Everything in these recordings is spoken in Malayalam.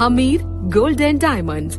Amir Gold and Diamonds.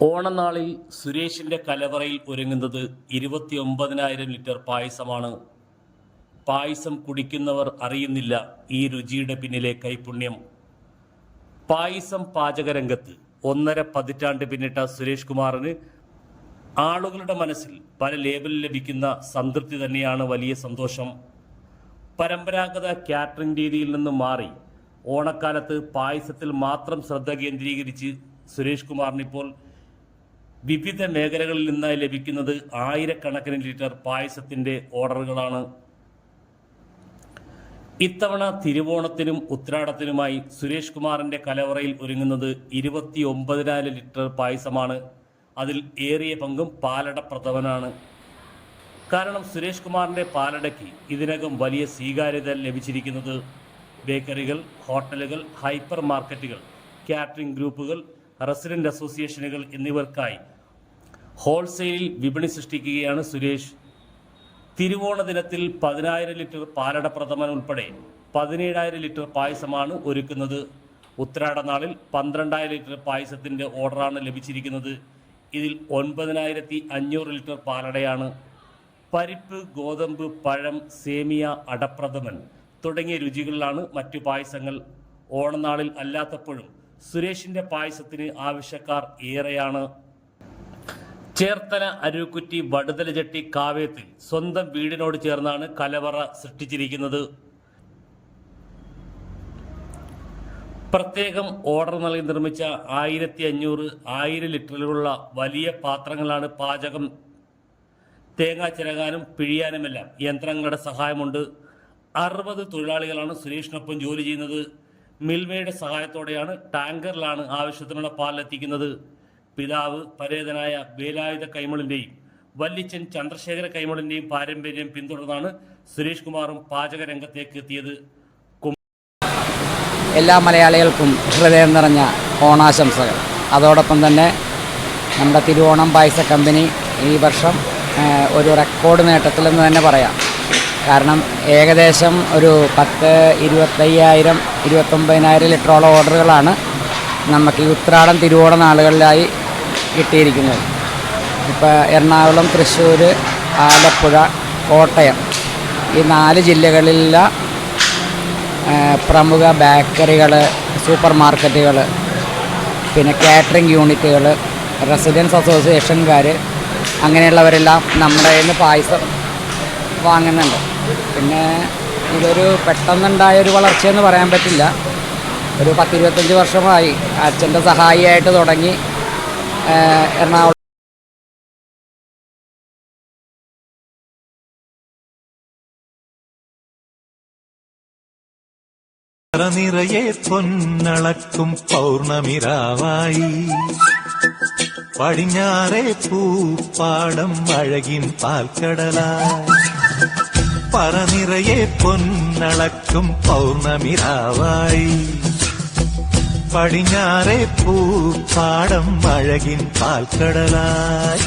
ഓണനാളിൽ സുരേഷിന്റെ കലവറയിൽ ഒരുങ്ങുന്നത് 29,000 ലിറ്റർ പായസമാണ്. പായസം കുടിക്കുന്നവർ അറിയുന്നില്ല ഈ രുചിയുടെ പിന്നിലെ കൈപുണ്യം. പായസം പാചകരംഗത്ത് 1.5 പതിറ്റാണ്ട് പിന്നിട്ട സുരേഷ് കുമാറിന് ആളുകളുടെ മനസ്സിൽ പല ലേബൽ ലഭിക്കുന്ന സംതൃപ്തി തന്നെയാണ് വലിയ സന്തോഷം. പരമ്പരാഗത കാറ്ററിംഗ് രീതിയിൽ നിന്നും മാറി ഓണക്കാലത്ത് പായസത്തിൽ മാത്രം ശ്രദ്ധ കേന്ദ്രീകരിച്ച് സുരേഷ് കുമാറിനിപ്പോൾ വിവിധ മേഖലകളിൽ നിന്നായി ലഭിക്കുന്നത് ആയിരക്കണക്കിന് ലിറ്റർ പായസത്തിൻ്റെ ഓർഡറുകളാണ്. ഇത്തവണ തിരുവോണത്തിനും ഉത്രാടത്തിനുമായി സുരേഷ് കുമാറിൻ്റെ കലവറയിൽ ഒരുങ്ങുന്നത് 29,000 ലിറ്റർ പായസമാണ്. അതിൽ ഏറിയ പങ്കും പാലട പ്രഥമനാണ്. കാരണം സുരേഷ് കുമാറിൻ്റെ പാലടയ്ക്ക് ഇതിനകം വലിയ സ്വീകാര്യത ലഭിച്ചിരിക്കുന്നത് ബേക്കറികൾ, ഹോട്ടലുകൾ, ഹൈപ്പർ മാർക്കറ്റുകൾ, കാറ്ററിംഗ് ഗ്രൂപ്പുകൾ, റെസിഡന്റ് അസോസിയേഷനുകൾ എന്നിവർക്കായി ഹോൾസെയിലിൽ വിപണി സൃഷ്ടിക്കുകയാണ് സുരേഷ്. തിരുവോണ ദിനത്തിൽ 10,000 ലിറ്റർ പാലട പ്രഥമൻ ഉൾപ്പെടെ 17,000 ലിറ്റർ പായസമാണ് ഒരുക്കുന്നത്. ഉത്രാട നാളിൽ 12,000 ലിറ്റർ പായസത്തിൻ്റെ ഓർഡറാണ് ലഭിച്ചിരിക്കുന്നത്. ഇതിൽ 9,500 ലിറ്റർ പാലടയാണ്. പരിപ്പ്, ഗോതമ്പ്, പഴം, സേമിയ, അടപ്രഥമൻ തുടങ്ങിയ രുചികളിലാണ് മറ്റു പായസങ്ങൾ. ഓണനാളിൽ അല്ലാത്തപ്പോഴും സുരേഷിൻ്റെ പായസത്തിന് ആവശ്യക്കാർ ഏറെയാണ്. ചേർത്തല, അരുക്കുറ്റി, വടുതലചട്ടി, കാവേത്തിൽ സ്വന്തം വീടിനോട് ചേർന്നാണ് കലവറ സൃഷ്ടിച്ചിരിക്കുന്നത്. പ്രത്യേകം ഓർഡർ നൽകി നിർമ്മിച്ച 1,500, 1000 ലിറ്ററിലുള്ള വലിയ പാത്രങ്ങളാണ് പാചകം. തേങ്ങ ചിരകാനും പിഴിയാനുമെല്ലാം യന്ത്രങ്ങളുടെ സഹായമുണ്ട്. 60 തൊഴിലാളികളാണ് സുരേഷിനൊപ്പം ജോലി ചെയ്യുന്നത്. മിൽമയുടെ സഹായത്തോടെയാണ് ടാങ്കറിലാണ് ആവശ്യത്തിനുള്ള പാലെത്തിക്കുന്നത്. പിതാവ് പരേതനായ വേലായുധ കൈമളിൻ്റെയും വല്ലിച്ചൻ ചന്ദ്രശേഖര കൈമളിൻ്റെയും പാരമ്പര്യം പിന്തുടർന്നാണ് സുരേഷ് കുമാറും പാചക രംഗത്തേക്ക് എത്തിയത്. എല്ലാ മലയാളികൾക്കും ഹൃദയം നിറഞ്ഞ ഓണാശംസകൾ. അതോടൊപ്പം തന്നെ നമ്മുടെ തിരുവോണം പായസ കമ്പനി ഈ വർഷം ഒരു റെക്കോർഡ് നേട്ടത്തിലെന്ന് തന്നെ പറയാം. കാരണം ഏകദേശം ഒരു 25,000, 29,000 ലിറ്ററോളം ഓർഡറുകളാണ് നമുക്ക് ഈ ഉത്രാടം തിരുവോണ നാളുകളിലായി കിട്ടിയിരിക്കുന്നത്. ഇപ്പോൾ എറണാകുളം, തൃശ്ശൂർ, ആലപ്പുഴ, കോട്ടയം ഈ 4 ജില്ലകളിലുള്ള പ്രമുഖ ബേക്കറികൾ, സൂപ്പർ മാർക്കറ്റുകൾ, പിന്നെ കാറ്ററിംഗ് യൂണിറ്റുകൾ, റെസിഡൻസ് അസോസിയേഷൻകാർ അങ്ങനെയുള്ളവരെല്ലാം നമ്മുടെ കയ്യിൽ നിന്ന് പായസം വാങ്ങുന്നുണ്ട്. പിന്നെ ഇതൊരു പെട്ടെന്നുണ്ടായൊരു വളർച്ചയെന്ന് പറയാൻ പറ്റില്ല. ഒരു 10-25 വർഷമായി അച്ഛൻ്റെ സഹായിയായിട്ട് തുടങ്ങി എറണാകുളം നിറയെ പൊന്നളക്കും പൗർണമിരാവായി പടിഞ്ഞാറേ പൂപ്പാടം അഴകിൻ പാൽക്കടലായി പറനിറയെ പൊന്നളക്കും പൗർണമിരാവായി പടിഞ്ഞാറേ പൂപ്പാടം അഴകിൻ പാൽക്കടലായി